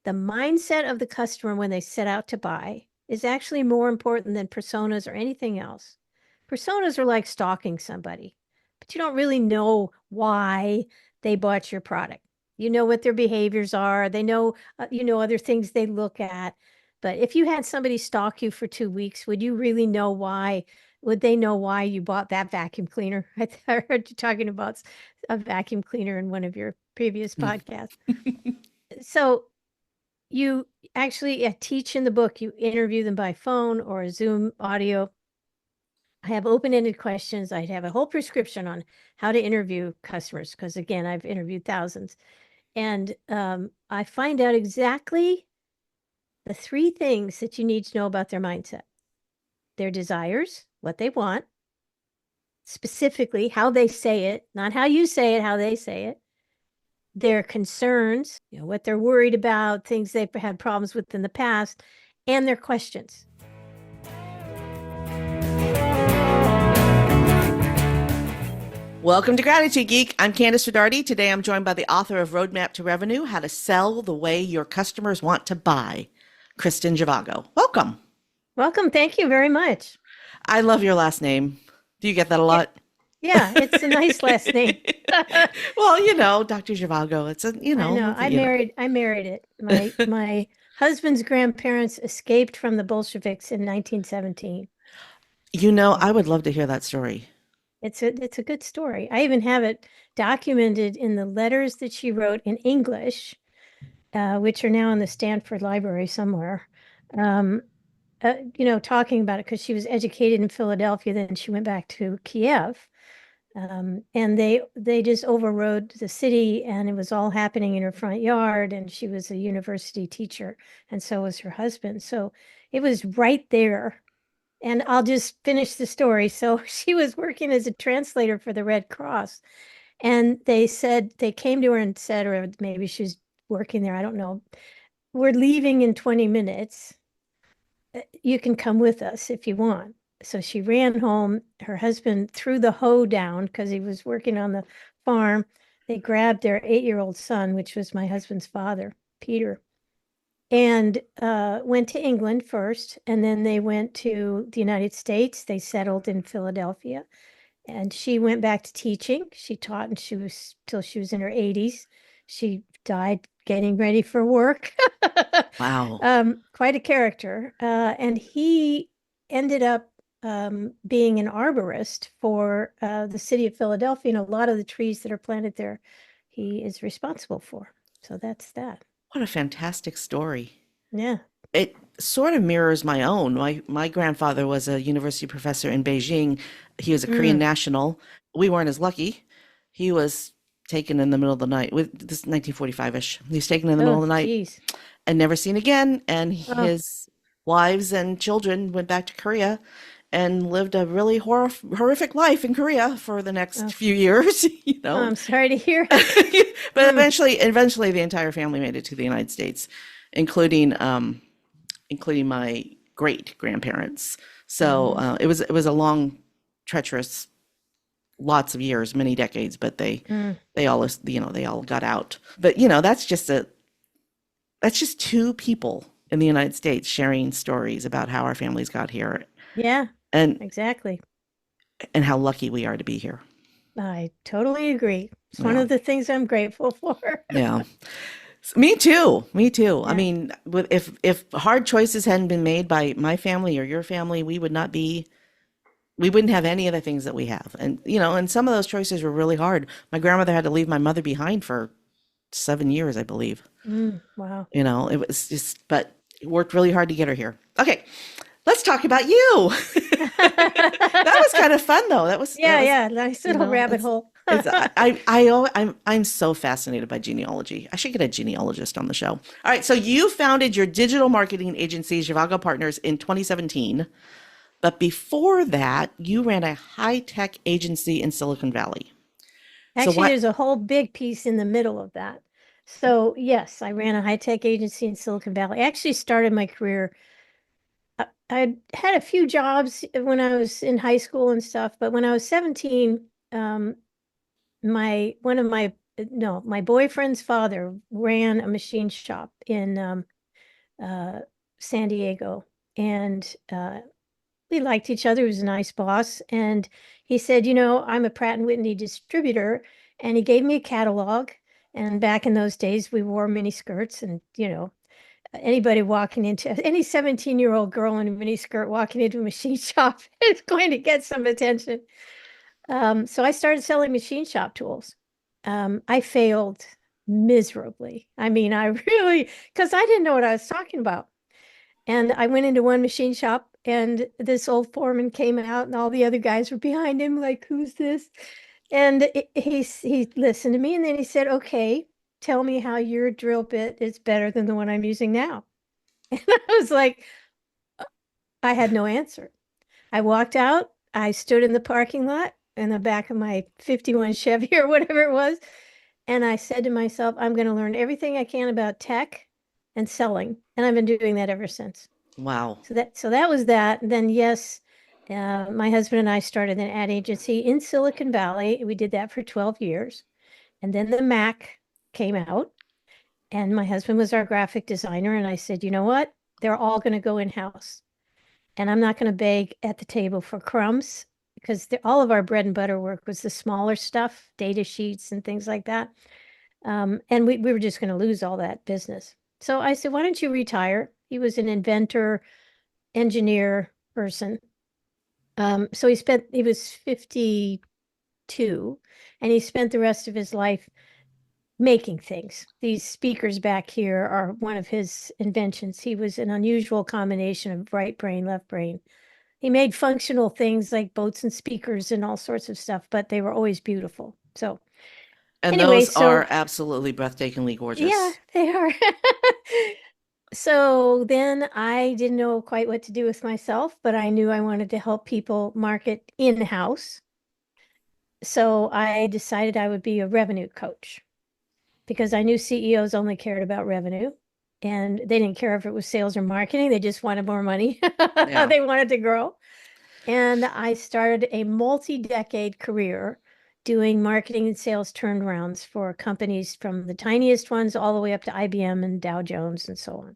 the mindset of the customer when they set out to buy is actually more important than personas or anything else. Personas are like stalking somebody, but you don't really know why they bought your product. You know what their behaviors are. They know, other things they look at. But if you had somebody stalk you for 2 weeks, would you really know why? Would they know why you bought that vacuum cleaner? I heard you talking about a vacuum cleaner in one of your previous podcasts. So you actually teach in the book, you interview them by phone or a Zoom audio. I have open-ended questions. I have a whole prescription on how to interview customers because, again, I've interviewed thousands. And I find out exactly the 3 things that you need to know about their mindset: their desires, what they want, specifically how they say it, not how you say it, how they say it, their concerns, what they're worried about, things they've had problems with in the past, and their questions. Welcome to Gratitude Geek. I'm Candice Rodarty. Today I'm joined by the author of Roadmap to Revenue, How to Sell the Way Your Customers Want to Buy, Kristen Zhivago. Welcome. Welcome. Thank you very much. I love your last name. Do you get that a lot? Yeah, it's a nice last name. Well, Dr. Zhivago, it's a, I know. I married it. My husband's grandparents escaped from the Bolsheviks in 1917. I would love to hear that story. It's a good story. I even have it documented in the letters that she wrote in English, which are now in the Stanford Library somewhere. Talking about it because she was educated in Philadelphia, then she went back to Kiev. And they just overrode the city, and it was all happening in her front yard, and she was a university teacher, and so was her husband. So it was right there. And I'll just finish the story. So she was working as a translator for the Red Cross, and they came to her and said, or maybe she's working there, I don't know, we're leaving in 20 minutes. You can come with us if you want. So she ran home. Her husband threw the hoe down because he was working on the farm. They grabbed their 8-year-old son, which was my husband's father, Peter, and went to England first. And then they went to the United States. They settled in Philadelphia. And she went back to teaching. She taught till she was in her 80s. She died getting ready for work. Wow. Quite a character. And he ended up being an arborist for the city of Philadelphia, and a lot of the trees that are planted there, he is responsible for. So that's that. What a fantastic story. Yeah. It sort of mirrors my own. My grandfather was a university professor in Beijing. He was a Korean national. We weren't as lucky. He was taken in the middle of the night. This 1945-ish. He was taken in the middle of the night Geez. and never seen again. And his wives and children went back to Korea and lived a really horrific life in Korea for the next few years. I'm sorry to hear. But eventually, the entire family made it to the United States, including my great grandparents. So it was a long, treacherous, lots of years, many decades, but they all got out. But that's just 2 people in the United States sharing stories about how our families got here. Yeah, and exactly. And how lucky we are to be here. I totally agree. It's one of the things I'm grateful for. Yeah. Me too. Yeah. I mean, if hard choices hadn't been made by my family or your family, we wouldn't have any of the things that we have. And some of those choices were really hard. My grandmother had to leave my mother behind for 7 years, I believe. Wow. It was just, but it worked really hard to get her here. Okay. Let's talk about you. That was kind of fun, though. Nice little rabbit hole. I'm so fascinated by genealogy. I should get a genealogist on the show. All right, so you founded your digital marketing agency, Zhivago Partners, in 2017. But before that, you ran a high-tech agency in Silicon Valley. Actually, there's a whole big piece in the middle of that. So yes, I ran a high-tech agency in Silicon Valley. I actually started my career. I had a few jobs when I was in high school and stuff, but when I was 17, one of my no, my boyfriend's father ran a machine shop in uh, San Diego, and we liked each other. He was a nice boss, and he said, I'm a Pratt and Whitney distributor, and he gave me a catalog. And back in those days, we wore mini skirts, and anybody walking into any 17-year-old girl in a mini skirt walking into a machine shop is going to get some attention. So I started selling machine shop tools. I failed miserably. I mean, I really, because I didn't know what I was talking about. And I went into one machine shop, and this old foreman came out, and all the other guys were behind him, like, who's this? And he listened to me, and then he said, okay, tell me how your drill bit is better than the one I'm using now. And I was like, I had no answer. I walked out, I stood in the parking lot in the back of my 51 Chevy or whatever it was. And I said to myself, I'm going to learn everything I can about tech and selling. And I've been doing that ever since. Wow. So that was that. And then yes, my husband and I started an ad agency in Silicon Valley. We did that for 12 years. And then the Mac came out, and my husband was our graphic designer. And I said, you know what? They're all going to go in-house. And I'm not going to beg at the table for crumbs, because all of our bread and butter work was the smaller stuff, data sheets and things like that. And we were just going to lose all that business. So I said, why don't you retire? He was an inventor, engineer person. So he was 52, and he spent the rest of his life making things. These speakers back here are one of his inventions. He was an unusual combination of right brain, left brain. He made functional things like boats and speakers and all sorts of stuff, but they were always beautiful. So And anyway, those so are absolutely breathtakingly yeah, gorgeous. they are. So then I didn't know quite what to do with myself, but I knew I wanted to help people market in-house. So I decided I would be a revenue coach, because I knew CEOs only cared about revenue, and they didn't care if it was sales or marketing. They just wanted more money. Yeah. They wanted to grow. And I started a multi-decade career doing marketing and sales turnarounds for companies from the tiniest ones all the way up to IBM and Dow Jones and so on.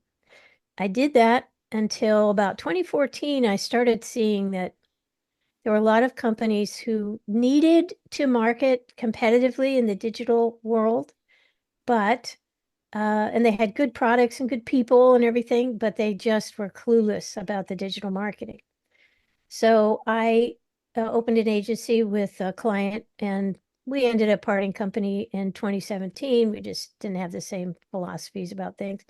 I did that until about 2014. I started seeing that there were a lot of companies who needed to market competitively in the digital world, but and they had good products and good people and everything, but they just were clueless about the digital marketing. So I opened an agency with a client, and we ended up parting company in 2017. We just didn't have the same philosophies about things.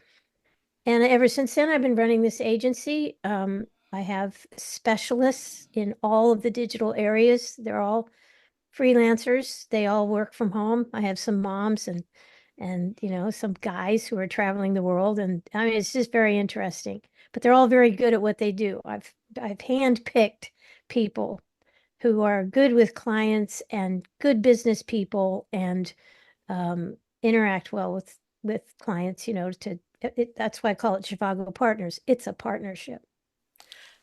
And ever since then, I've been running this agency. I have specialists in all of the digital areas. They're all freelancers. They all work from home. I have some moms and some guys who are traveling the world, and I mean it's just very interesting. But they're all very good at what they do. I've handpicked people who are good with clients and good business people, and interact well with clients. That's why I call it Trivago Partners. It's a partnership.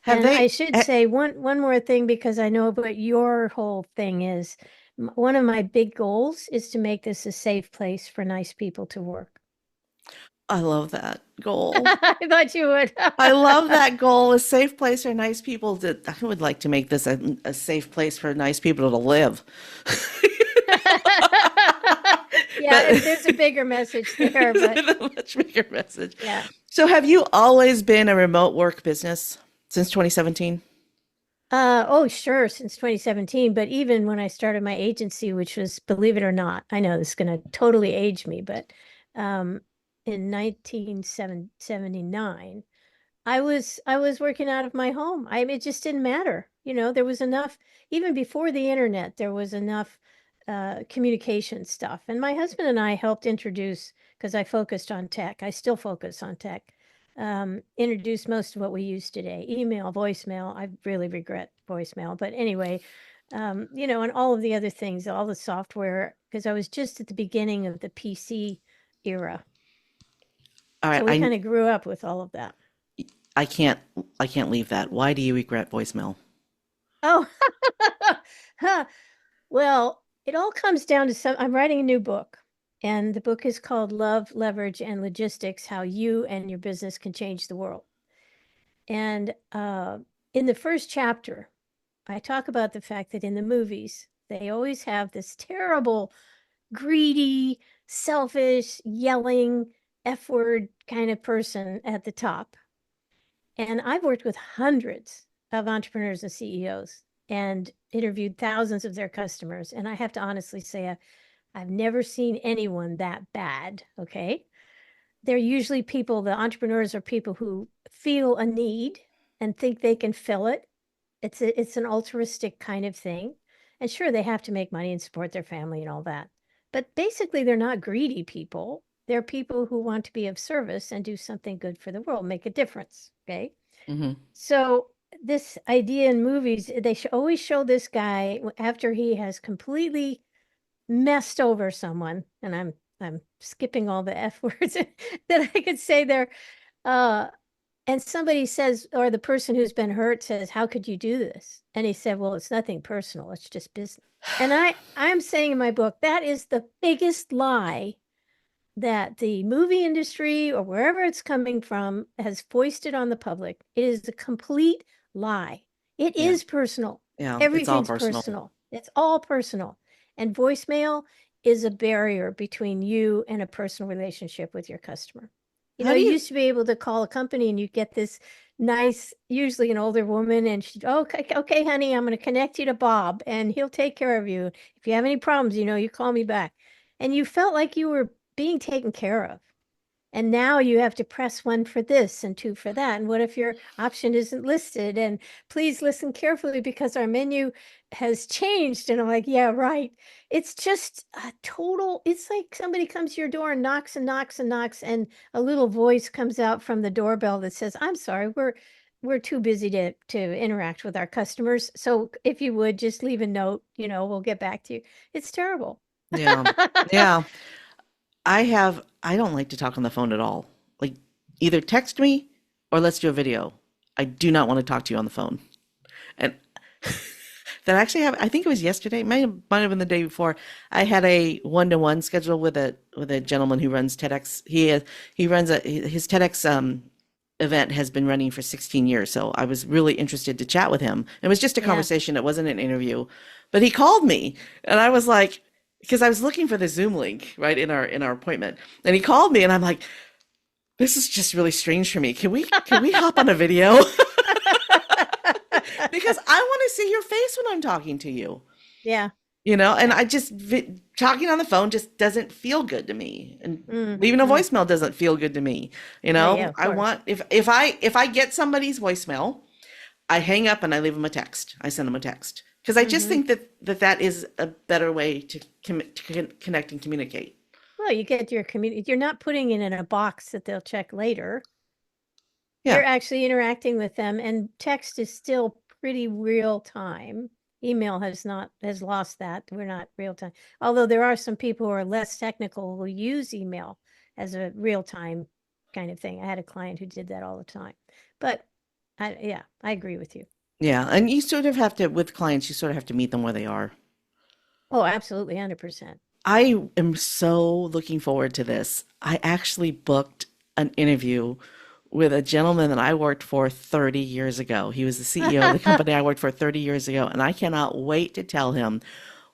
Have And I they? should say one more thing, because I know what your whole thing is. One of my big goals is to make this a safe place for nice people to work. I love that goal. I thought you would. I love that goal. A safe place for nice people to. I would like to make this a safe place for nice people to live. Yeah, But there's a bigger message there, but a much bigger message. yeah. So, have you always been a remote work business since 2017? Oh, sure, since 2017. But even when I started my agency, which was, believe it or not, I know this is going to totally age me, but um, in 1979, I was working out of my home. I mean, it just didn't matter. There was enough, even before the internet, there was enough communication stuff. And my husband and I helped introduce, because I focused on tech. I still focus on tech. Introduce most of what we use today: email, voicemail. I really regret voicemail, but anyway, and all of the other things, all the software, because I was just at the beginning of the PC era. All right, So we kind of grew up with all of that. I can't I can't leave that. Why do you regret voicemail? Oh, huh. Well, it all comes down to I'm writing a new book. And the book is called Love, Leverage, and Logistics: How You and Your Business Can Change the World. And in the first chapter, I talk about the fact that in the movies, they always have this terrible, greedy, selfish, yelling, F word kind of person at the top. And I've worked with hundreds of entrepreneurs and CEOs and interviewed thousands of their customers. And I have to honestly say, I've never seen anyone that bad. Okay. They're usually people, the entrepreneurs are people who feel a need and think they can fill it. It's an altruistic kind of thing. And sure, they have to make money and support their family and all that. But basically, they're not greedy people. They're people who want to be of service and do something good for the world, make a difference. Okay. Hmm. So this idea in movies, they always show this guy after he has completely messed over someone, and I'm skipping all the F words that I could say there. Uh, and somebody says, or the person who's been hurt says, "How could you do this?" And he said, "Well, it's nothing personal. It's just business." And I'm saying in my book, that is the biggest lie that the movie industry or wherever it's coming from has foisted on the public. It is a complete lie. It Yeah. is personal. Yeah. It's all Everything's personal. personal. It's all personal. And voicemail is a barrier between you and a personal relationship with your customer. You How know, do you you, used to be able to call a company and you get this nice, usually an older woman, and she'd, okay, honey, I'm going to connect you to Bob and he'll take care of you. If you have any problems, you know, you call me back. And you felt like you were being taken care of. And now you have to press one for this and two for that. And what if your option isn't listed? And please listen carefully because our menu has changed. And I'm like, yeah, right. It's just a total, it's like somebody comes to your door and knocks and knocks and knocks, and a little voice comes out from the doorbell that says, "I'm sorry, we're too busy to interact with our customers. So if you would just leave a note, you know, we'll get back to you." It's terrible. yeah. Yeah. I don't like to talk on the phone at all. Like either text me or let's do a video. I do not want to talk to you on the phone. And that actually happened. I think it was yesterday. Might have been the day before. I had a one-to-one schedule with a gentleman who runs TEDx. He runs his TEDx event has been running for 16 years. So I was really interested to chat with him. It was just a Yeah. conversation. It wasn't an interview, but he called me and I was like, because I was looking for the Zoom link right in our appointment, and he called me and I'm like, this is just really strange for me. Can we hop on a video? Because I want to see your face when I'm talking to you. Yeah. You know, and I just talking on the phone just doesn't feel good to me, and Mm, leaving a mm. voicemail doesn't feel good to me. You Yeah, know, yeah, of I course. want if I get somebody's voicemail, I hang up and I leave them a text. I send them a text because I just Hmm. think that is a better way to connect and communicate. Well, you get your community. You're not putting it in a box that they'll check later. You're Yeah, actually interacting with them, and text is still pretty real time. Email has lost that. We're not real time. Although there are some people who are less technical who use email as a real time kind of thing. I had a client who did that all the time. But yeah, I agree with you. yeah, and you sort of have to with clients. You sort of have to meet them where they are. Oh, absolutely, 100%. I am so looking forward to this. I actually booked an interview with a gentleman that I worked for 30 years ago. He was the CEO of the company I worked for 30 years ago, and I cannot wait to tell him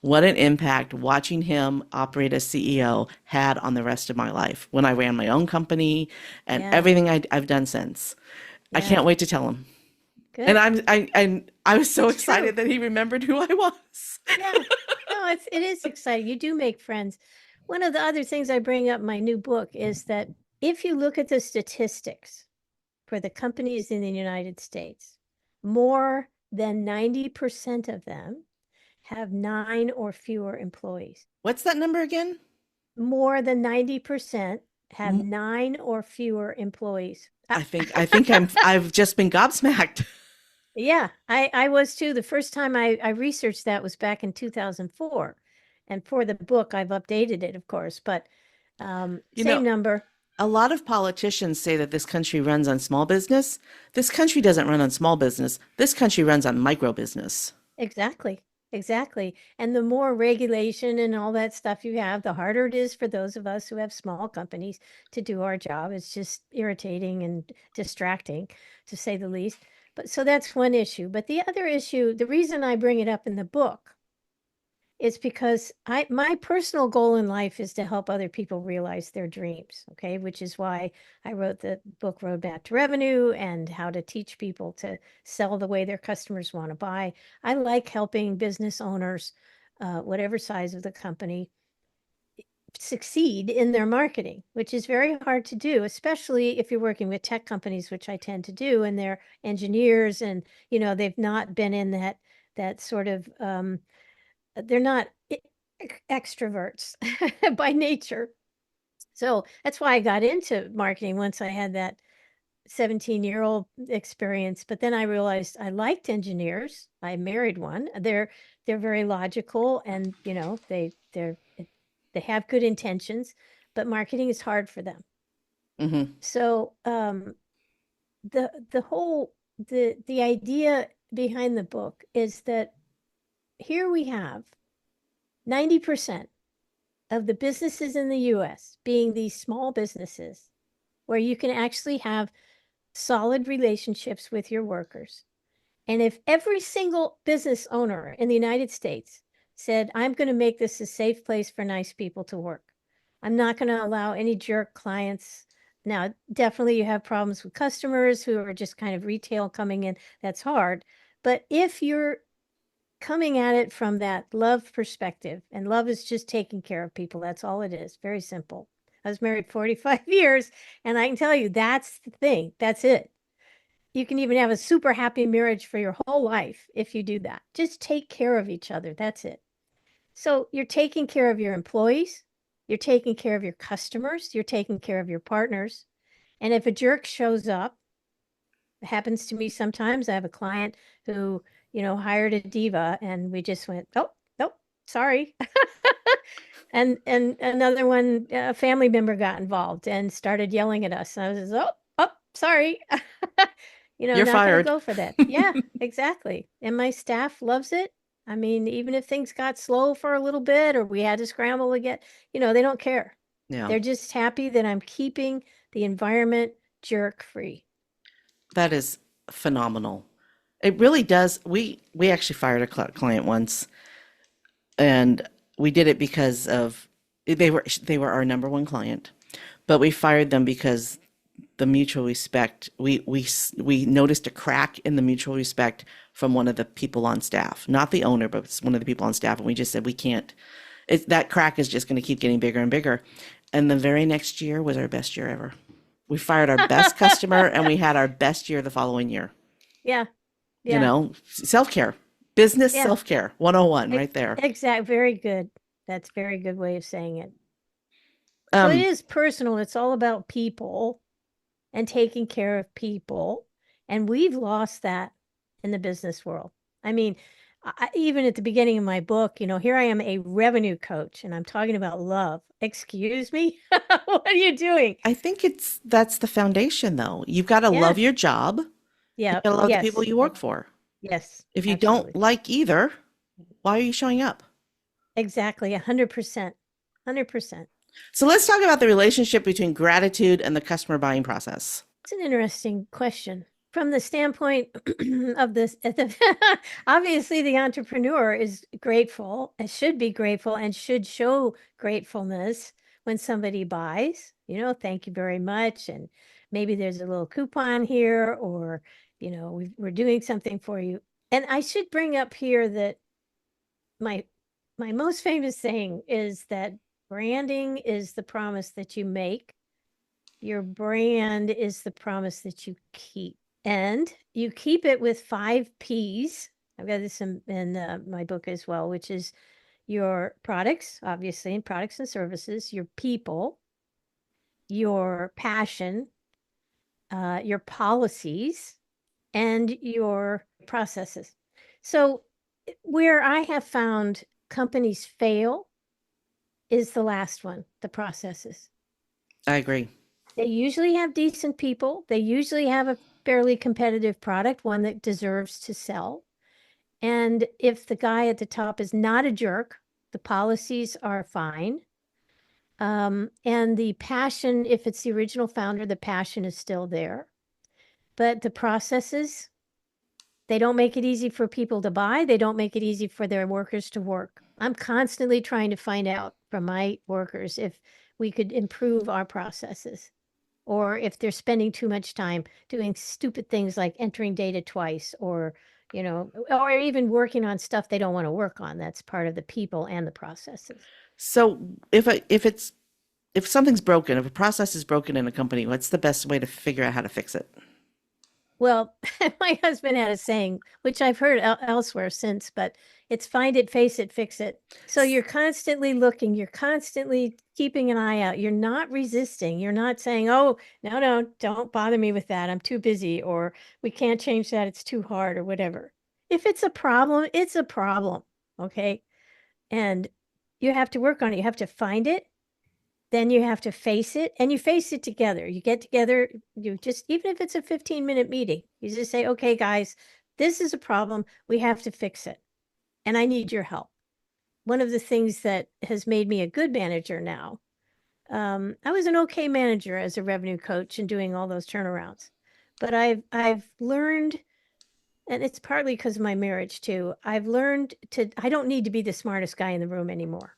what an impact watching him operate as CEO had on the rest of my life when I ran my own company and Yeah, everything I've done since. I yeah, can't wait to tell him. And good. I was so It's true. excited that he remembered who I was. Yeah. No, it is exciting. You do make friends. One of the other things I bring up in my new book is that if you look at the statistics for the companies in the United States, more than 90% of them have 9 or fewer employees. What's that number again? More than 90% have 9 or fewer employees. I've just been gobsmacked. Yeah, I was too. The first time I researched that was back in 2004. And for the book, I've updated it, of course, but You same know, number. a lot of politicians say that this country runs on small business. This country doesn't run on small business. This country runs on micro business. Exactly. Exactly. And the more regulation and all that stuff you have, the harder it is for those of us who have small companies to do our job. It's just irritating and distracting, to say the least. But so that's one issue. But the other issue, the reason I bring it up in the book is because my personal goal in life is to help other people realize their dreams, okay? Which is why I wrote the book Roadmap to Revenue and how to teach people to sell the way their customers want to buy. I like helping business owners, whatever size of the company, succeed in their marketing, which is very hard to do, especially if you're working with tech companies, which I tend to do, and they're engineers and, they've not been in that sort of they're not extroverts by nature. So that's why I got into marketing once I had that 17-year-old experience. But then I realized I liked engineers. I married one. They're very logical, and they have good intentions, but marketing is hard for them. Mm-hmm. So the whole the idea behind the book is that here we have 90% of the businesses in the US being these small businesses where you can actually have solid relationships with your workers. And if every single business owner in the United States said, I'm going to make this a safe place for nice people to work, I'm not going to allow any jerk clients. Now, definitely you have problems with customers who are just kind of retail coming in. That's hard. But if you're coming at it from that love perspective, and love is just taking care of people. That's all it is. Very simple. I was married 45 years, and I can tell you that's the thing. That's it. You can even have a super happy marriage for your whole life if you do that. Just take care of each other. That's it. So you're taking care of your employees, you're taking care of your customers, you're taking care of your partners. And if a jerk shows up, it happens to me sometimes. I have a client who, hired a diva, and we just went, oh, nope, sorry. And another one, a family member got involved and started yelling at us. And I was, oh, sorry. You're Not going to fired. go for that. Yeah, exactly. And my staff loves it. I mean, even if things got slow for a little bit or we had to scramble to get, they don't care. Yeah, They're just happy that I'm keeping the environment jerk free. that is phenomenal. It really does. We actually fired a client once, and we did it because of they were our number one client, but we fired them because the mutual respect. We noticed a crack in the mutual respect from one of the people on staff, not the owner, but it's one of the people on staff, and we just said we can't. That crack is just going to keep getting bigger and bigger. And the very next year was our best year ever. We fired our best customer, and we had our best year the following year. Yeah. Yeah. Self-care, business Yeah. self-care 101 right there. Exact. Very good. That's a very good way of saying it. So it is personal. It's all about people and taking care of people. And we've lost that in the business world. I mean, even at the beginning of my book, here I am, a revenue coach, and I'm talking about love. Excuse me? What are you doing? I think that's the foundation, though. You've got to Yeah. love your job. Yeah. You got to love the Yes. people you work for. Yes. If you Absolutely. don't like either, why are you showing up? Exactly. 100%. 100%. So let's talk about the relationship between gratitude and the customer buying process. It's an interesting question. From the standpoint of this, obviously the entrepreneur is grateful, and should be grateful, and should show gratefulness when somebody buys, thank you very much. And maybe there's a little coupon here, or, we're doing something for you. And I should bring up here that my most famous saying is that branding is the promise that you make. Your brand is the promise that you keep. And you keep it with 5 Ps. I've got this in my book as well, which is your products, obviously, and products and services, your people, your passion, your policies, and your processes. So where I have found companies fail is the last one, the processes. I agree. They usually have decent people. They usually have a fairly competitive product, one that deserves to sell. And if the guy at the top is not a jerk, the policies are fine. And the passion, if it's the original founder, the passion is still there. But the processes, they don't make it easy for people to buy. They don't make it easy for their workers to work. I'm constantly trying to find out from my workers if we could improve our processes, or if they're spending too much time doing stupid things like entering data twice, or, or even working on stuff they don't want to work on. That's part of the people and the processes. So if something's broken, if a process is broken in a company, what's the best way to figure out how to fix it? Well, my husband had a saying, which I've heard elsewhere since, but it's find it, face it, fix it. So you're constantly looking, you're constantly keeping an eye out. You're not resisting. You're not saying, oh, no, don't bother me with that. I'm too busy, or we can't change that. It's too hard, or whatever. If it's a problem, it's a problem. Okay. And you have to work on it. You have to find it. Then you have to face it, and you face it together. You get together, you just, even if it's a 15-minute meeting, you just say, okay, guys, this is a problem. We have to fix it. And I need your help. One of the things that has made me a good manager now, I was an okay manager as a revenue coach and doing all those turnarounds. But I've learned, and it's partly because of my marriage too, I don't need to be the smartest guy in the room anymore.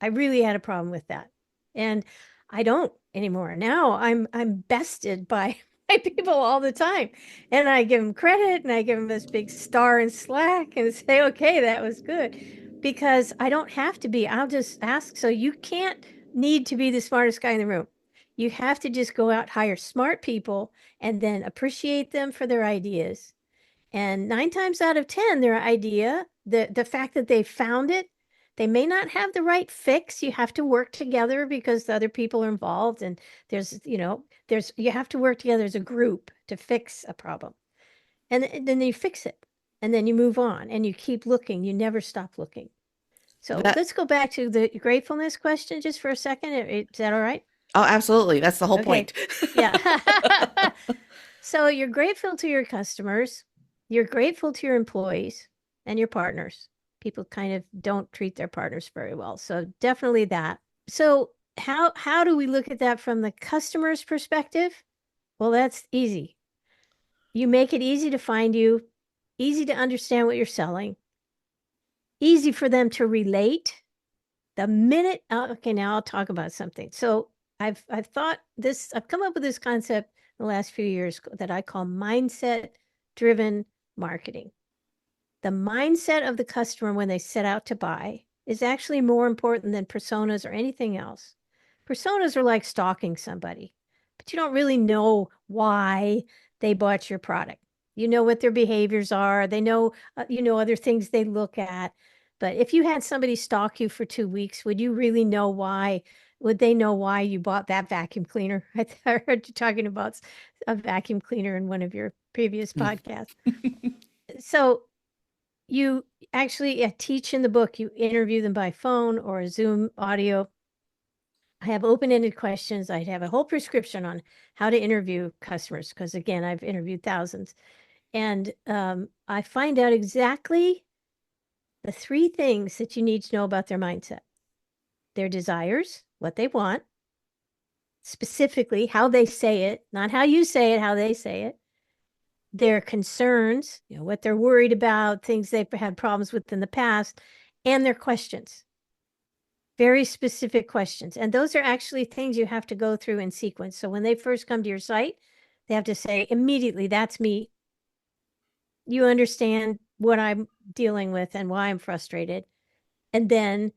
I really had a problem with that. And I don't anymore. Now I'm bested by my people all the time. And I give them credit, and I give them this big star in Slack and say, okay, that was good. Because I don't have to be. I'll just ask. So you can't need to be the smartest guy in the room. You have to just go out, hire smart people, and then appreciate them for their ideas. And 9 times out of 10, their idea, the fact that they found it, they may not have the right fix. You have to work together because the other people are involved, and you have to work together as a group to fix a problem. And then you fix it, and then you move on, and you keep looking. You never stop looking. So That let's go back to the gratefulness question just for a second. Is that all right? Oh, absolutely. That's the whole Okay. point. Yeah. So you're grateful to your customers, you're grateful to your employees and your partners. People kind of don't treat their partners very well. So definitely that. So how do we look at that from the customer's perspective? Well, that's easy. You make it easy to find you, easy to understand what you're selling, easy for them to relate. The minute, okay, now I'll talk about something. So I've thought this, I've come up with this concept in the last few years that I call mindset driven marketing. The mindset of the customer when they set out to buy is actually more important than personas or anything else. Personas are like stalking somebody, but you don't really know why they bought your product. You know what their behaviors are. They know, other things they look at. But if you had somebody stalk you for 2 weeks, would you really know why? Would they know why you bought that vacuum cleaner? I heard you talking about a vacuum cleaner in one of your previous podcasts. So you actually teach in the book, you interview them by phone or a Zoom audio. I have open-ended questions. I have a whole prescription on how to interview customers because, again, I've interviewed thousands. And I find out exactly the 3 things that you need to know about their mindset: their desires, what they want, specifically how they say it, not how you say it, how they say it, their concerns, what they're worried about, things they've had problems with in the past, and their questions. Very specific questions. And those are actually things you have to go through in sequence. So when they first come to your site, they have to say immediately, that's me. You understand what I'm dealing with and why I'm frustrated. And then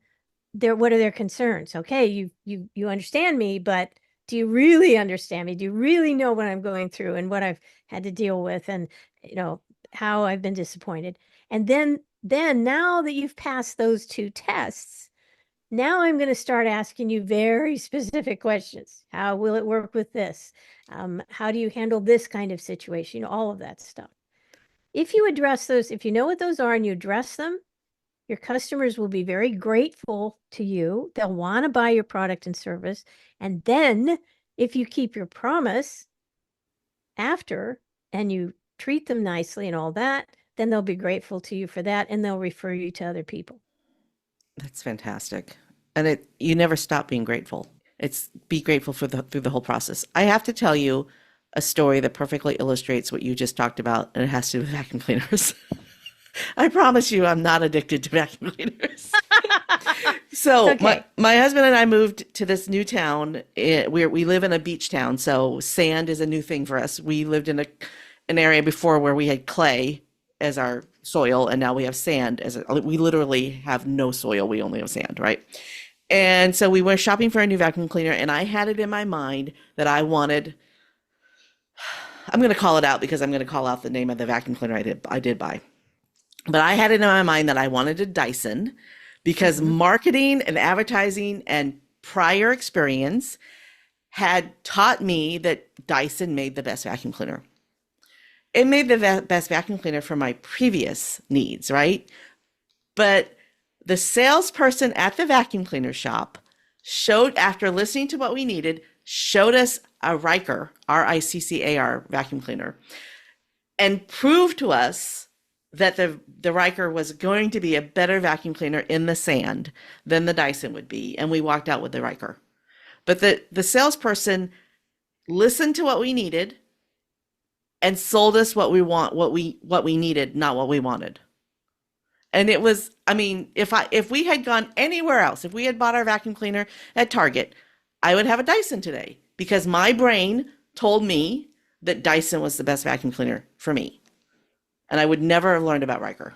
what are their concerns? Okay, you understand me, but do you really understand me? Do you really know what I'm going through and what I've had to deal with, and how I've been disappointed? And then now that you've passed those 2 tests, now I'm going to start asking you very specific questions. How will it work with this? How do you handle this kind of situation? All of that stuff. If you address those, if you know what those are and you address them, your customers will be very grateful to you. They'll want to buy your product and service. And then if you keep your promise after and you treat them nicely and all that, then they'll be grateful to you for that and they'll refer you to other people. That's fantastic. And you never stop being grateful. It's be grateful for through the whole process. I have to tell you a story that perfectly illustrates what you just talked about, and it has to do with vacuum cleaners. I promise you, I'm not addicted to vacuum cleaners. So Okay. my husband and I moved to this new town. We live in a beach town, so sand is a new thing for us. We lived in an area before where we had clay as our soil, and now we have sand we literally have no soil. We only have sand, right? And so we were shopping for a new vacuum cleaner, and I had it in my mind that I'm going to call it out because I'm going to call out the name of the vacuum cleaner I did buy. But I had it in my mind that I wanted a Dyson because marketing and advertising and prior experience had taught me that Dyson made the best vacuum cleaner. It made the best vacuum cleaner for my previous needs, right? But the salesperson at the vacuum cleaner shop after listening to what we needed, showed us a Riker, R-I-C-C-A-R vacuum cleaner, and proved to us that the Riker was going to be a better vacuum cleaner in the sand than the Dyson would be. And we walked out with the Riker. But the salesperson listened to what we needed and sold us what we needed, not what we wanted. And it was, I mean, if we had gone anywhere else, if we had bought our vacuum cleaner at Target, I would have a Dyson today because my brain told me that Dyson was the best vacuum cleaner for me. And I would never have learned about Riker.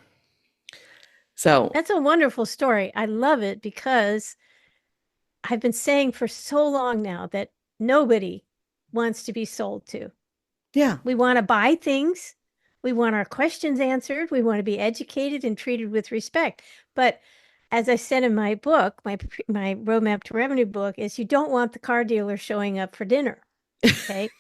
So That's a wonderful story. I love it because I've been saying for so long now that nobody wants to be sold to. yeah, We want to buy things. We want our questions answered. We want to be educated and treated with respect. But as I said in my book, my Roadmap to Revenue book, is you don't want the car dealer showing up for dinner. Okay.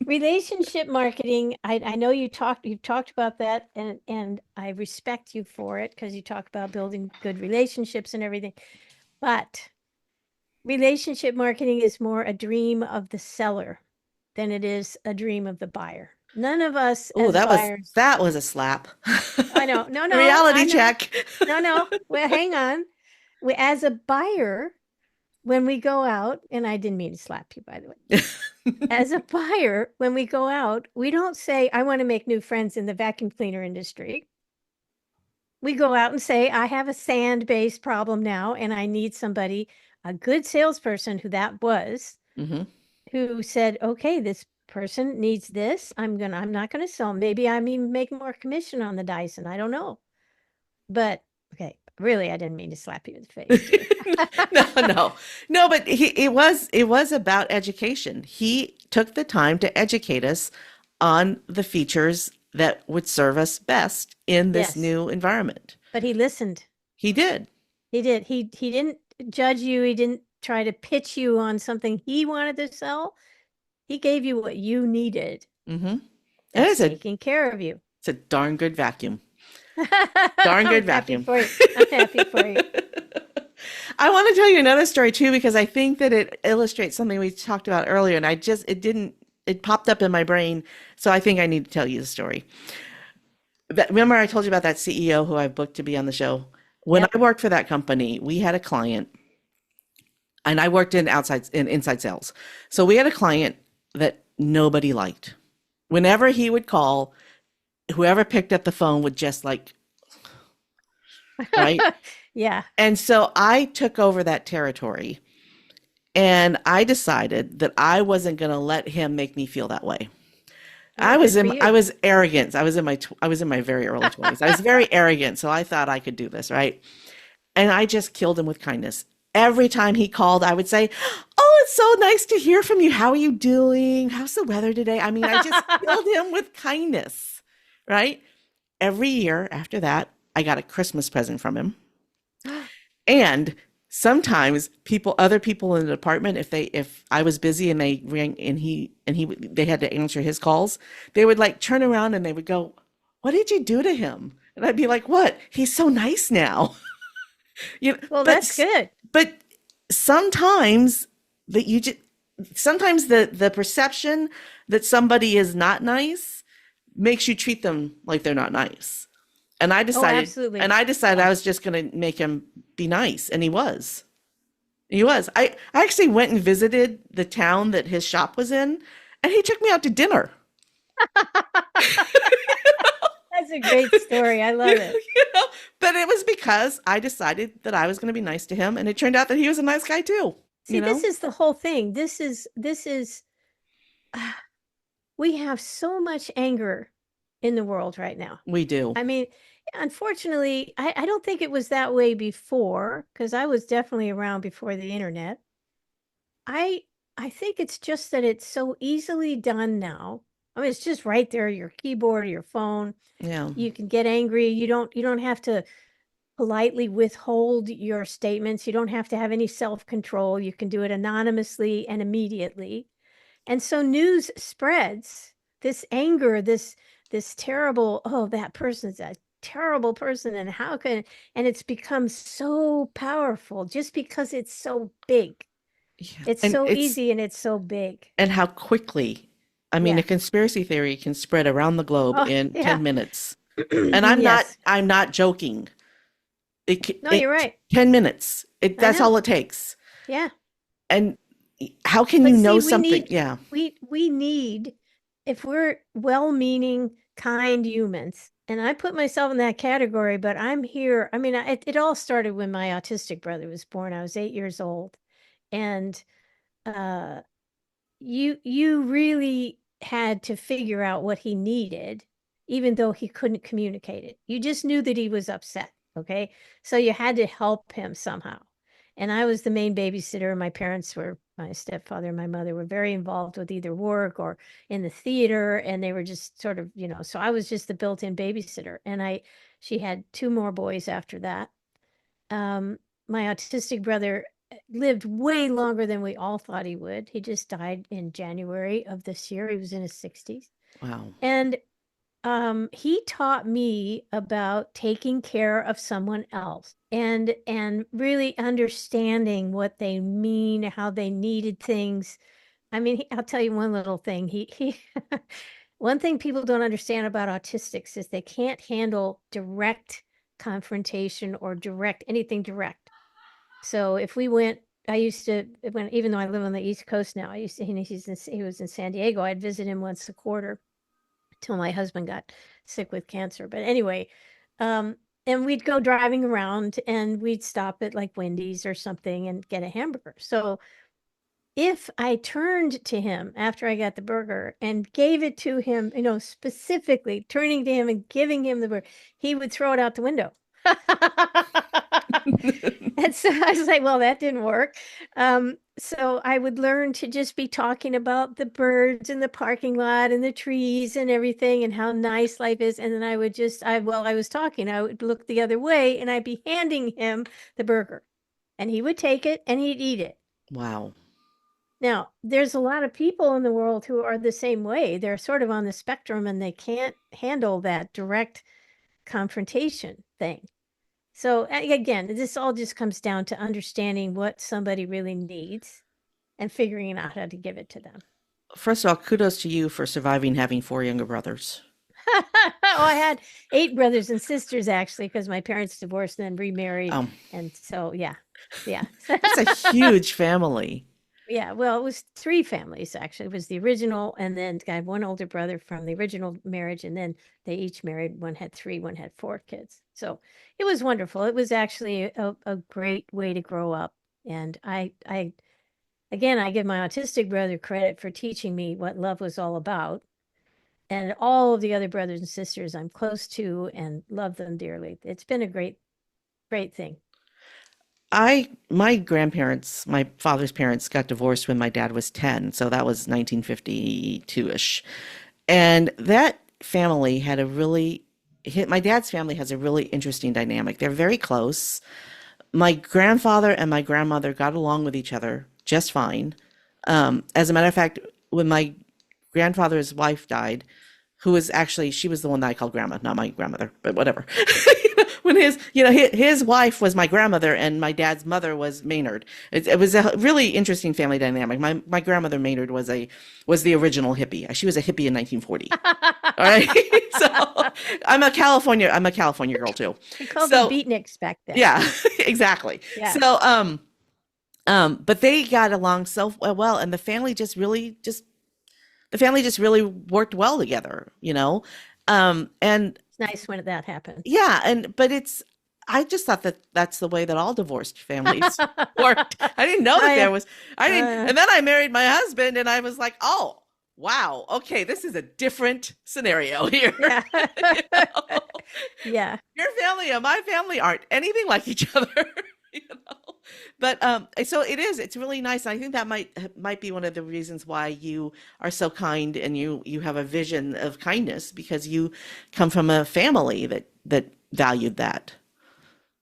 Relationship marketing. I know you've talked about that, and I respect you for it because you talk about building good relationships and everything. But relationship marketing is more a dream of the seller than it is a dream of the buyer. None of us oh, as buyers. that was a slap. I know. No, no. Reality I know. check. No. Well, hang on. As a buyer, when we go out, and I didn't mean to slap you, by the way. As a buyer, when we go out, we don't say, I want to make new friends in the vacuum cleaner industry. We go out and say, I have a sand-based problem now, and I need somebody, a good salesperson who that was, who said, okay, this person needs this. I'm not going to sell. Maybe I'm even making more commission on the Dyson. I don't know. But okay, really, I didn't mean to slap you in the face. No, but it was about education. He took the time to educate us on the features that would serve us best in this new environment. But he listened. He did. He did. He didn't judge you. He didn't try to pitch you on something he wanted to sell. He gave you what you needed. Mm-hmm. That's taking care of you. It's a darn good vacuum. Darn good vacuum. I'm happy for you. I want to tell you another story too, because I think that it illustrates something we talked about earlier, and it popped up in my brain. So I think I need to tell you the story. Remember I told you about that CEO who I booked to be on the show? When I worked for that company, we had a client, and I worked in inside sales. So we had a client that nobody liked. Whenever he would call, whoever picked up the phone would just like, right? Yeah. And so I took over that territory, and I decided that I wasn't going to let him make me feel that way. I was arrogant. I was in my very early 20s. I was very arrogant. So I thought I could do this, right? And I just killed him with kindness. Every time he called, I would say, oh, it's so nice to hear from you. How are you doing? How's the weather today? I mean, I just killed him with kindness, right? Every year after that, I got a Christmas present from him. And sometimes other people in the department, if I was busy and they rang and they had to answer his calls, they would like turn around and they would go, what did you do to him? And I'd be like, what? He's so nice now. Well, that's good. But sometimes the perception that somebody is not nice makes you treat them like they're not nice. And I Oh, decided, absolutely. and I decided Yeah. I was just going to make him be nice, and he was. He was. I actually went and visited the town that his shop was in, and he took me out to dinner. That's a great story. I love it. You know, but it was because I decided that I was going to be nice to him, and it turned out that he was a nice guy too. See, You this know, is the whole thing. This is we have so much anger in the world right now. we do. I mean, unfortunately, I don't think it was that way before, because I was definitely around before the internet. I I think it's just that it's so easily done now. I mean, it's just right there, your keyboard or your phone. Yeah. You can get angry. You don't have to politely withhold your statements. You don't have to have any self-control. You can do it anonymously and immediately. And so news spreads. This anger, this terrible, oh, that person's a terrible person, and how can, and it's become so powerful just because it's so big. Yeah. It's And so it's easy and it's so big. and how quickly. I mean, a Yeah. conspiracy theory can spread around the globe Oh, in yeah. 10 minutes. And I'm not Yes. I'm not joking. No, It you're right. 10 minutes. I That's know. all it takes. Yeah. And how can you But know see, we something? need Yeah. we need, if we're well-meaning, kind humans, and I put myself in that category, but I'm here. I mean, it all started when my autistic brother was born. I was 8 years old, and uh, you really had to figure out what he needed, even though he couldn't communicate it. You just knew that he was upset. Okay, so you had to help him somehow. And I was the main babysitter. My parents were, my stepfather and my mother were very involved with either work or in the theater, and they were just sort of, so I was just the built-in babysitter. And she had two more boys after that. My autistic brother lived way longer than we all thought he would. He just died in January of this year. He was in his 60s. Wow. And he taught me about taking care of someone else and really understanding what they mean, how they needed things. I mean, I'll tell you one little thing. He one thing people don't understand about autistics is they can't handle direct confrontation or direct anything direct. So if we went, I used to, when, even though I live on the East Coast now, I used to, he was in San Diego. I'd visit him once a quarter till my husband got sick with cancer. But anyway, and we'd go driving around and we'd stop at like Wendy's or something and get a hamburger. So if I turned to him after I got the burger and gave it to him, specifically turning to him and giving him the burger, he would throw it out the window. And so I was like, well, that didn't work. So I would learn to just be talking about the birds and the parking lot and the trees and everything and how nice life is. And then I would while I was talking, I would look the other way and I'd be handing him the burger, and he would take it and he'd eat it. Wow. Now, there's a lot of people in the world who are the same way. They're sort of on the spectrum and they can't handle that direct confrontation thing. So again, this all just comes down to understanding what somebody really needs and figuring out how to give it to them. First of all, kudos to you for surviving having four younger brothers. Oh, I had 8 brothers and sisters actually, because my parents divorced and then remarried. And so, yeah. It's a huge family. Yeah, well, it was 3 families actually. It was the original, and then I had one older brother from the original marriage, and then they each married. One had 3, one had 4 kids. So it was wonderful. It was actually a great way to grow up. And again, I give my autistic brother credit for teaching me what love was all about. And all of the other brothers and sisters I'm close to and love them dearly. It's been a great, great thing. My grandparents, my father's parents got divorced when my dad was 10, so that was 1952-ish. And that family had my dad's family has a really interesting dynamic. They're very close. My grandfather and my grandmother got along with each other just fine. As a matter of fact, when my grandfather's wife died, she was the one that I called grandma, not my grandmother, but whatever. When his wife was my grandmother and my dad's mother was Maynard. It was a really interesting family dynamic. My grandmother Maynard was the original hippie. She was a hippie in 1940. All right. So I'm a California girl too. They called them So beatniks back then. yeah, exactly. Yeah. So but they got along so well, and the family just really worked well together, you know. And It's nice when that happens. yeah, but I just thought that that's the way that all divorced families worked. I didn't know that I, there was, I didn't, and then I married my husband and I was like, oh, wow, okay, this is a different scenario here. yeah. You know? Yeah. Your family and my family aren't anything like each other, you know. But so it's really nice. I think that might be one of the reasons why you are so kind and you have a vision of kindness because you come from a family that valued that.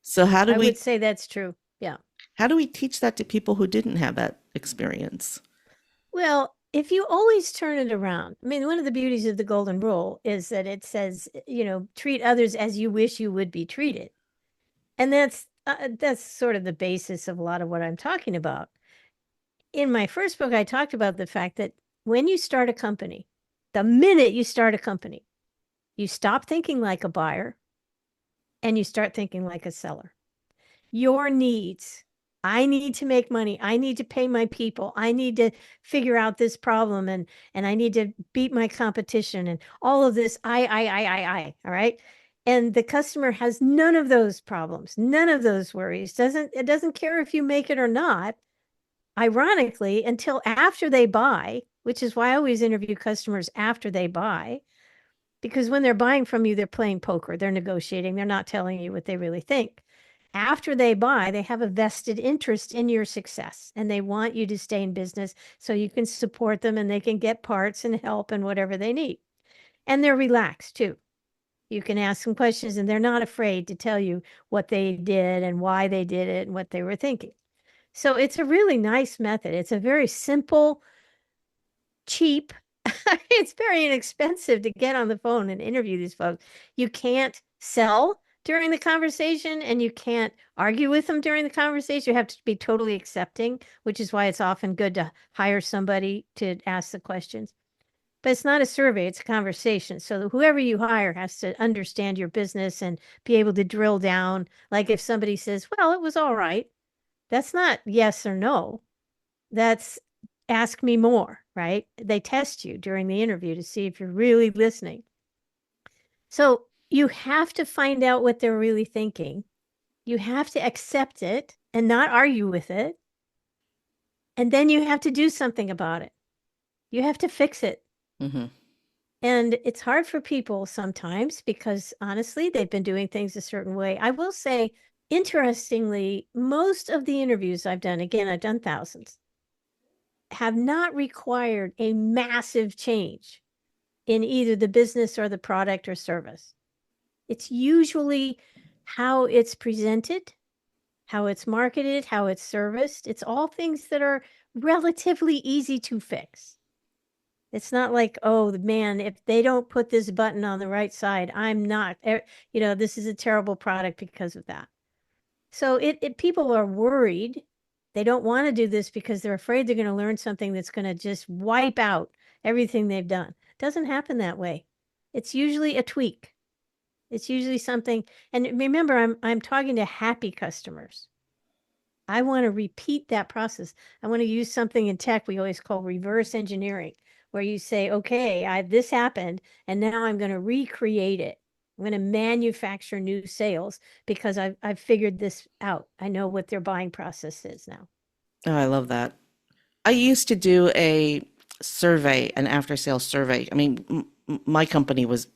So I would say that's true. Yeah. how do we teach that to people who didn't have that experience? Well, if you always turn it around, I mean, one of the beauties of the golden rule is that it says, treat others as you wish you would be treated. And that's sort of the basis of a lot of what I'm talking about. In my first book, I talked about the fact that when you start a company, the minute you start a company, you stop thinking like a buyer and you start thinking like a seller. Your needs. I need to make money. I need to pay my people. I need to figure out this problem and I need to beat my competition and all of this. I. All right. And the customer has none of those problems, none of those worries. It doesn't care if you make it or not, ironically, until after they buy, which is why I always interview customers after they buy. Because when they're buying from you, they're playing poker, they're negotiating, they're not telling you what they really think. After they buy, they have a vested interest in your success and they want you to stay in business so you can support them and they can get parts and help and whatever they need. And they're relaxed too. You can ask them questions and they're not afraid to tell you what they did and why they did it and what they were thinking. So it's a really nice method. It's a very simple, cheap, it's very inexpensive to get on the phone and interview these folks. You can't sell during the conversation and you can't argue with them during the conversation. You have to be totally accepting, which is why it's often good to hire somebody to ask the questions. But it's not a survey, it's a conversation. So whoever you hire has to understand your business and be able to drill down. Like if somebody says, well, it was all right, that's not yes or no. That's ask me more, right? They test you during the interview to see if you're really listening. So you have to find out what they're really thinking. You have to accept it and not argue with it. And then you have to do something about it. You have to fix it. Mm-hmm. And it's hard for people sometimes because honestly, they've been doing things a certain way. I will say, interestingly, most of the interviews I've done, again, I've done thousands, have not required a massive change in either the business or the product or service. It's usually how it's presented, how it's marketed, how it's serviced. It's all things that are relatively easy to fix. It's not like, oh man, if they don't put this button on the right side, I'm not, this is a terrible product because of that. So people are worried. They don't want to do this because they're afraid they're going to learn something that's going to just wipe out everything they've done. It doesn't happen that way. It's usually a tweak. It's usually something. And remember, I'm talking to happy customers. I want to repeat that process. I want to use something in tech we always call reverse engineering, where you say, okay, this happened, and now I'm going to recreate it. I'm going to manufacture new sales because I've figured this out. I know what their buying process is now. Oh, I love that. I used to do a survey, an after sales survey. I mean, my company was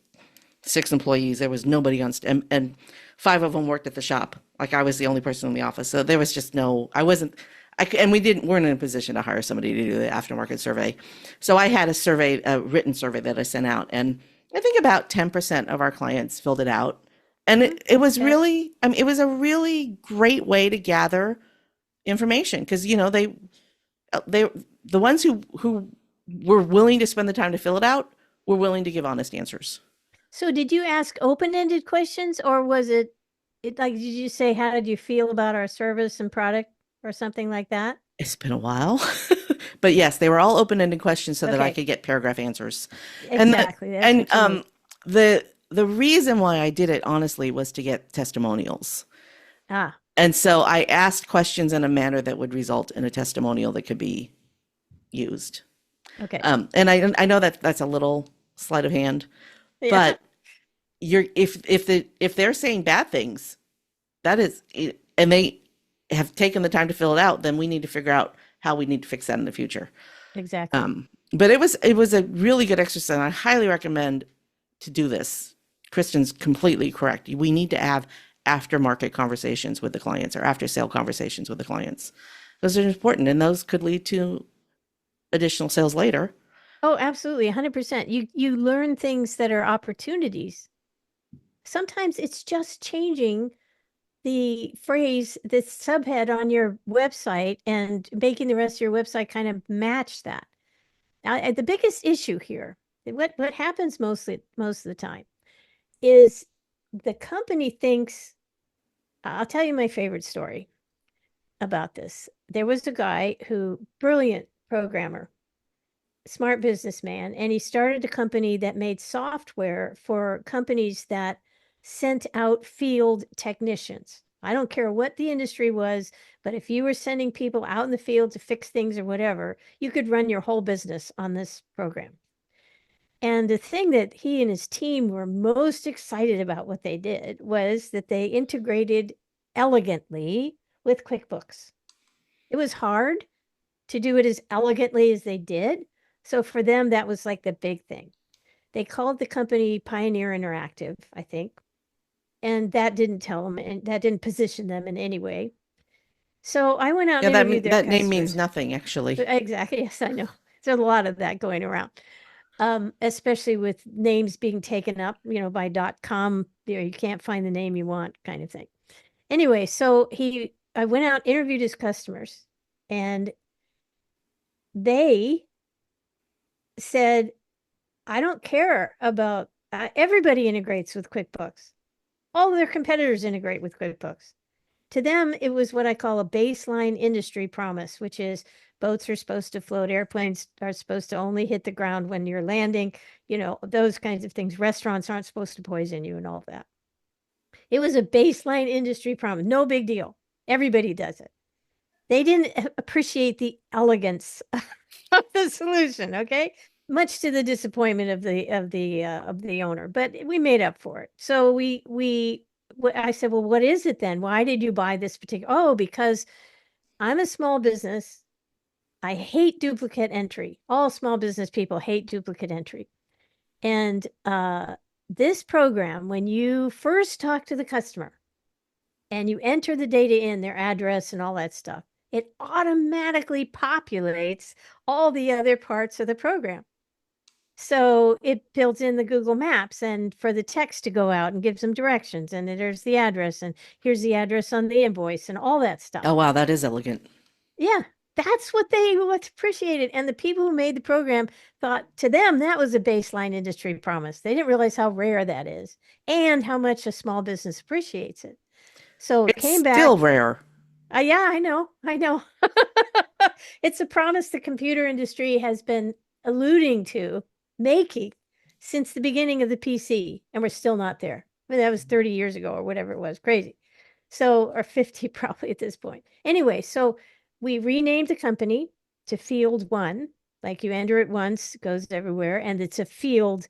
6 employees. There was nobody on, and 5 of them worked at the shop. Like I was the only person in the office. So there was just and weren't in a position to hire somebody to do the aftermarket survey. So I had a written survey that I sent out, and I think about 10% of our clients filled it out. And it was really, it was a really great way to gather information because, the ones who were willing to spend the time to fill it out were willing to give honest answers. So did you ask open-ended questions or was it like, did you say, how did you feel about our service and product or something like that? It's been a while. But yes, they were all open-ended questions so that I Okay. could get paragraph answers. And the, Exactly. That's and what you need. the reason why I did it honestly was to get testimonials. Ah, And so I asked questions in a manner that would result in a testimonial that could be used. okay. And I know that that's a little sleight of hand, Yeah. but if they're saying bad things, that is, and they have taken the time to fill it out, then we need to figure out how we need to fix that in the future. Exactly. But it was a really good exercise. And I highly recommend to do this. Kristen's completely correct. We need to have aftermarket conversations with the clients or after sale conversations with the clients. Those are important, and those could lead to additional sales later. Oh, absolutely. 100%. You learn things that are opportunities. Sometimes it's just changing the phrase, the subhead on your website and making the rest of your website kind of match that. Now, the biggest issue here, what happens most of the time is the company thinks, I'll tell you my favorite story about this. There was a guy who, brilliant programmer, smart businessman, and he started a company that made software for companies that sent out field technicians. I don't care what the industry was, but if you were sending people out in the field to fix things or whatever, you could run your whole business on this program. And the thing that he and his team were most excited about what they did was that they integrated elegantly with QuickBooks. It was hard to do it as elegantly as they did. So for them, that was like the big thing. They called the company Pioneer Interactive, I think. And that didn't tell them, and that didn't position them in any way. So I went out Yeah, and interviewed their that name means customers. nothing actually. Exactly. Yes, I know. There's a lot of that going around, especially with names being taken up, by .com. You can't find the name you want, kind of thing. Anyway, so I went out, interviewed his customers, and they said, I don't care about everybody integrates with QuickBooks. All of their competitors integrate with QuickBooks. To them, it was what I call a baseline industry promise, which is boats are supposed to float, airplanes are supposed to only hit the ground when you're landing, those kinds of things. Restaurants aren't supposed to poison you and all of that. It was a baseline industry promise. No big deal. Everybody does it. They didn't appreciate the elegance of the solution, okay? Much to the disappointment of the owner, but we made up for it. So I said, well, what is it then? Why did you buy this particular? Oh, because I'm a small business. I hate duplicate entry. All small business people hate duplicate entry. And this program, when you first talk to the customer and you enter the data in, their address and all that stuff, it automatically populates all the other parts of the program. So it builds in the Google Maps and for the text to go out and gives them directions. And there's the address, and here's the address on the invoice and all that stuff. Oh wow, that is elegant. Yeah, that's what's appreciated. And the people who made the program thought to them that was a baseline industry promise. They didn't realize how rare that is and how much a small business appreciates it. So it It's came back. still rare. Yeah, I know. It's a promise the computer industry has been alluding to making since the beginning of the PC, and we're still not there. I mean, that was 30 years ago or whatever it was. Crazy. So, or 50 probably at this point. Anyway, so we renamed the company to Field One. Like you enter it once, it goes everywhere, and it's a field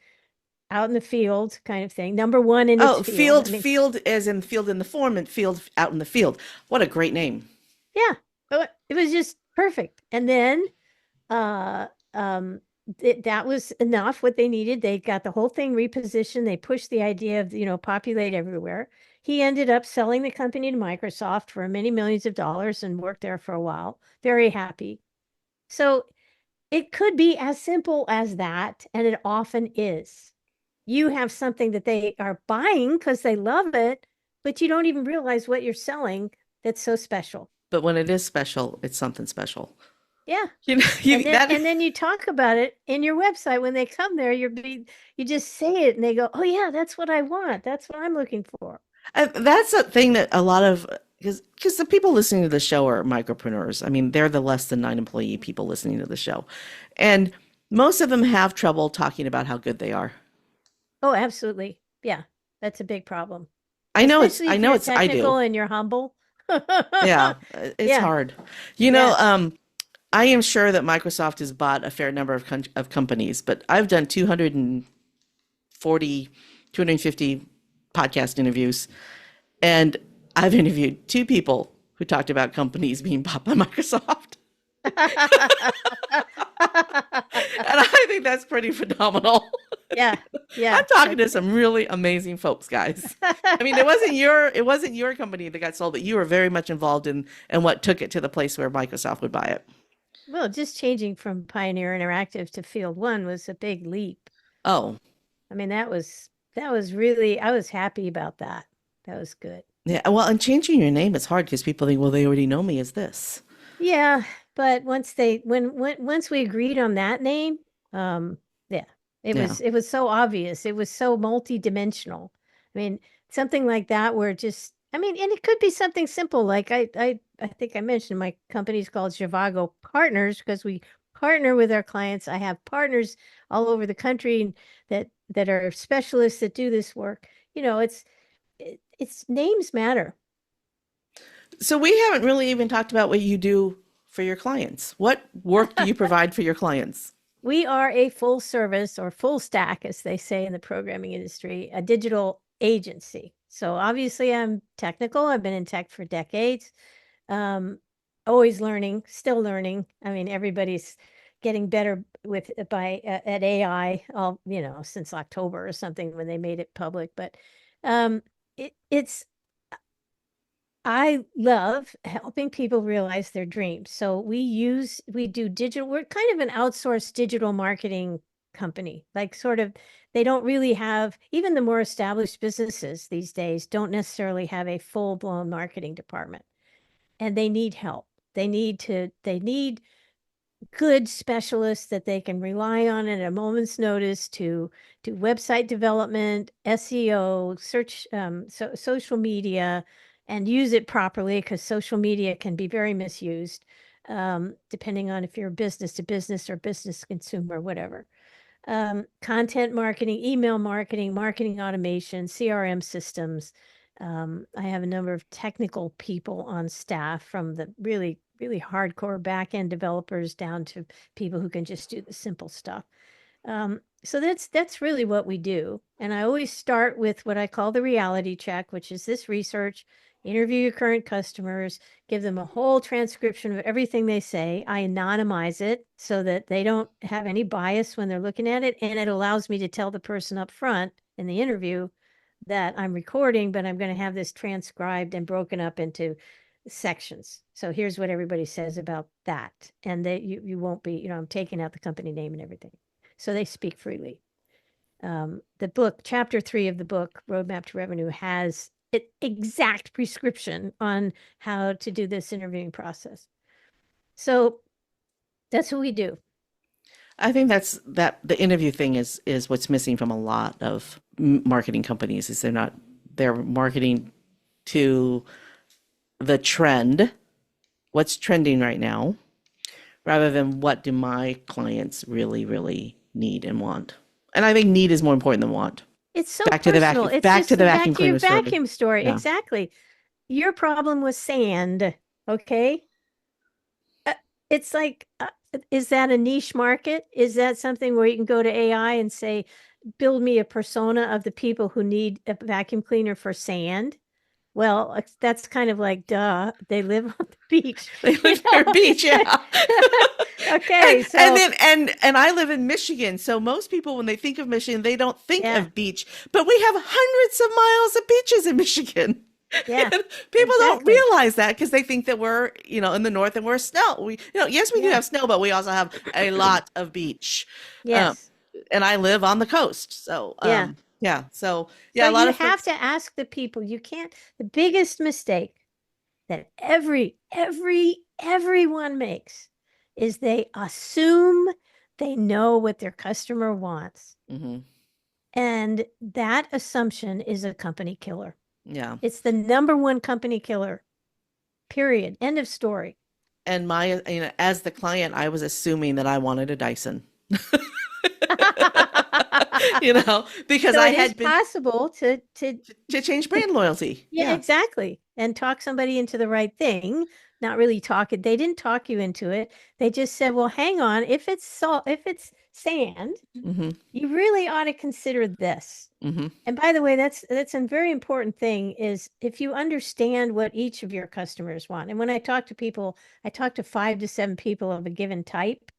out in the field kind of thing. Number one in Oh, its field. field as in field in the form and field out in the field. What a great name. Yeah, it was just perfect. And then uh that was enough what they needed. They got the whole thing repositioned. They pushed the idea of, populate everywhere. He ended up selling the company to Microsoft for many millions of dollars and worked there for a while. Very happy. So it could be as simple as that, and it often is. You have something that they are buying because they love it, but you don't even realize what you're selling that's so special. But when it is special, it's something special. Yeah. You know, And then you talk about it in your website when they come there. You just say it, and they go, "Oh yeah, that's what I want. That's what I'm looking for." that's a thing that a lot of because the people listening to the show are micropreneurs. I mean, they're the less than 9 employee people listening to the show, and most of them have trouble talking about how good they are. Oh, absolutely. Yeah, that's a big problem. I Especially if know you're it's I technical do. and you're humble. Yeah, it's Yeah, hard. yeah. I am sure that Microsoft has bought a fair number of companies, but I've done 240, 250 podcast interviews, and I've interviewed two people who talked about companies being bought by Microsoft. And I think that's pretty phenomenal. Yeah, I'm yeah. talking to some really amazing folks, guys. I mean, it wasn't your company that got sold, but you were very much involved in what took it to the place where Microsoft would buy it. Well, just changing from Pioneer Interactive to Field One was a big leap. Oh, I mean, that was really I was happy about that. That was good. yeah. Well, and changing your name is hard because people think, well, they already know me as this. Yeah, but once they when once we agreed on that name, yeah, Yeah. it was so obvious. It was so multi-dimensional. I mean, something like that where just I mean, and it could be something simple like I think I mentioned my company's called Zhivago Partners because we partner with our clients. I have partners all over the country that are specialists that do this work. You know, it's names matter. So we haven't really even talked about what you do for your clients. What work do you provide for your clients? We are a full service or full stack, as they say in the programming industry, a digital agency. So obviously, I'm technical. I've been in tech for decades. Um, Always learning, still learning. I mean, everybody's getting better with by at AI. All you know, since October or something when they made it public. But um, it's I love helping people realize their dreams. So we do digital, we're kind of an outsourced digital marketing company. Like sort of they don't really have even the more established businesses these days don't necessarily have a full-blown marketing department. And they need help. They need good specialists that they can rely on at a moment's notice to do website development, SEO, search, social media, and use it properly because social media can be very misused, depending on if you're business to business or business consumer, whatever. Content marketing, email marketing, marketing automation, CRM systems. I have a number of technical people on staff from the really, really hardcore back end developers down to people who can just do the simple stuff. So that's really what we do. And I always start with what I call the reality check, which is this research, interview your current customers, give them a whole transcription of everything they say. I anonymize it so that they don't have any bias when they're looking at it. And it allows me to tell the person up front in the interview that I'm recording, but I'm going to have this transcribed and broken up into sections. So here's what everybody says about that. And that you won't be, you know, I'm taking out the company name and everything. So they speak freely. The book, chapter 3 of the book, Roadmap to Revenue, has an exact prescription on how to do this interviewing process. So that's what we do. I think that the interview thing is what's missing from a lot of marketing companies is they're marketing to the trend, what's trending right now, rather than what do my clients really, really need and want. And I think need is more important than want. It's so Back to the personal. vacuum, It's back to just the back vacuum to your cleaner story. vacuum story. Yeah. Exactly. Your problem was sand. Okay. Uh, it's like, is that a niche market? Is that something where you can go to AI and say, build me a persona of the people who need a vacuum cleaner for sand? Well, that's kind of like, duh, they live on the beach. They live near a beach, yeah. Okay, so and then and I live in Michigan, so most people when they think of Michigan, they don't think yeah, of beach, but we have hundreds of miles of beaches in Michigan. yeah, And people don't exactly. realize that because they think that we're, in the north and we're snow. Yes, we do Yeah. have snow, but we also have a lot of beach. Um, Yes. and I live on the coast, so Yeah. yeah, so So yeah, a lot you of have folks. to ask the people. You can't, the biggest mistake that everyone makes is they assume they know what their customer wants. Mhm, And that assumption is a company killer. yeah. It's the number one company killer. Period. End of story. And as the client, I was assuming that I wanted a Dyson, because So I it is had been possible to change brand loyalty. yeah, Yeah. exactly. And talk somebody into the right thing, not really talk it. They didn't talk you into it. They just said, well, hang on, if it's salt, if it's sand, Mm-hmm. you really ought to consider this. Mm-hmm. And by the way, that's a very important thing is if you understand what each of your customers want. And when I talk to people, I talk to 5 to 7 people of a given type.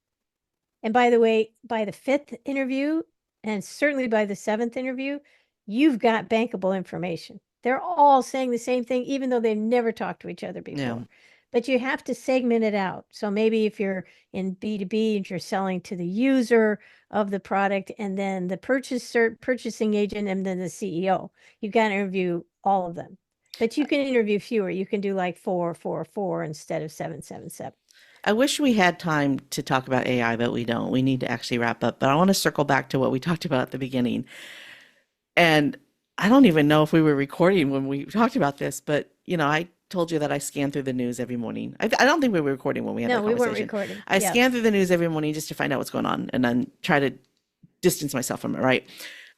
And by the way, by the 5th interview, and certainly by the 7th interview, you've got bankable information. They're all saying the same thing, even though they've never talked to each other before. Yeah. But you have to segment it out. So maybe if you're in B2B and you're selling to the user of the product and then the purchasing agent and then the CEO, you've got to interview all of them. But you can interview fewer. You can do like 4, 4, 4 instead of 7, 7, 7. I wish we had time to talk about AI, but we don't. We need to actually wrap up. But I want to circle back to what we talked about at the beginning. And I don't even know if we were recording when we talked about this, but I told you that I scan through the news every morning. I don't think we were recording when we had No, that we weren't conversation. recording. I Yeah. scan through the news every morning just to find out what's going on and then try to distance myself from it, right?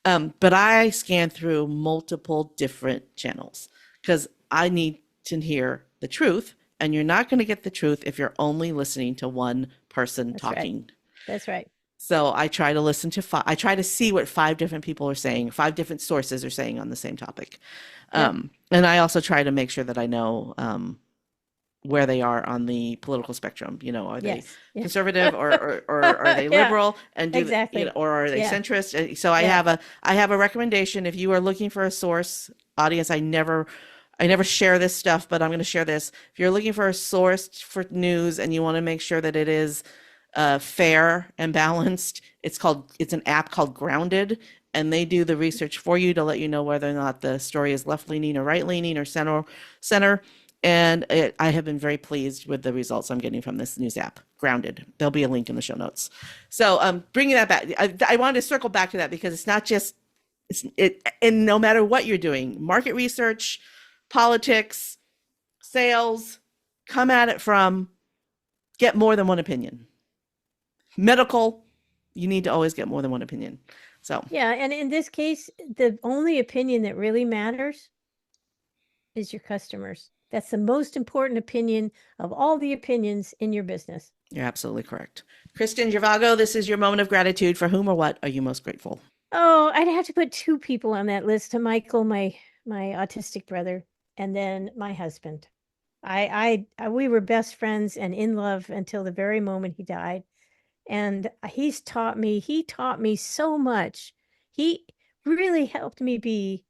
But I scan through multiple different channels because I need to hear the truth. And you're not going to get the truth if you're only listening to one person That's right. talking. That's right. So I try to listen to I try to see what 5 different people are saying, 5 different sources are saying on the same topic. Yep. And I also try to make sure that I know where they are on the political spectrum. Are they Yes. Yeah. conservative or are they Yeah, liberal and exactly. or are they Yeah. centrist? So I Yeah. have a recommendation. If you are looking for a source, audience, I never share this stuff, but I'm going to share this. If you're looking for a source for news and you want to make sure that it is fair and balanced, it's an app called Grounded, and they do the research for you to let you know whether or not the story is left-leaning or right-leaning or center. And I have been very pleased with the results I'm getting from this news app, Grounded. There'll be a link in the show notes. So bringing that back, I wanted to circle back to that because it's not just, and no matter what you're doing, market research, politics, sales, come at it from get more than one opinion. Medical, you need to always get more than one opinion. So Yeah, and in this case, the only opinion that really matters is your customers. That's the most important opinion of all the opinions in your business. you're absolutely correct. Kristen Givago, this is your moment of gratitude. For whom or what are you most grateful? Oh, I'd have to put 2 people on that list. To Michael, my autistic brother, and then my husband. We were best friends and in love until the very moment he died. And he taught me so much. He really helped me be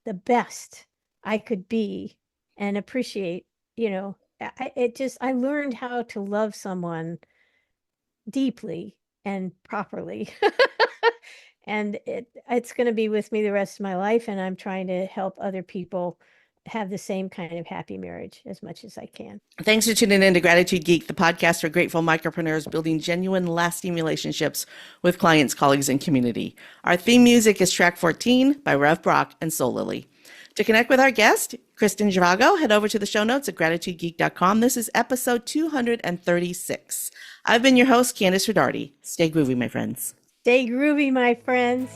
the best I could be and appreciate, I learned how to love someone deeply and properly. And it's going to be with me the rest of my life. And I'm trying to help other people have the same kind of happy marriage as much as I can. Thanks for tuning in to Gratitude Geek, the podcast for grateful micropreneurs building genuine, lasting relationships with clients, colleagues, and community. Our theme music is track 14 by Rev Brock and Soul Lily. To connect with our guest, Kristen Givago, head over to the show notes at gratitudegeek.com. This is episode 236. I've been your host, Candice Rodarty. Stay groovy, my friends. Stay groovy, my friends.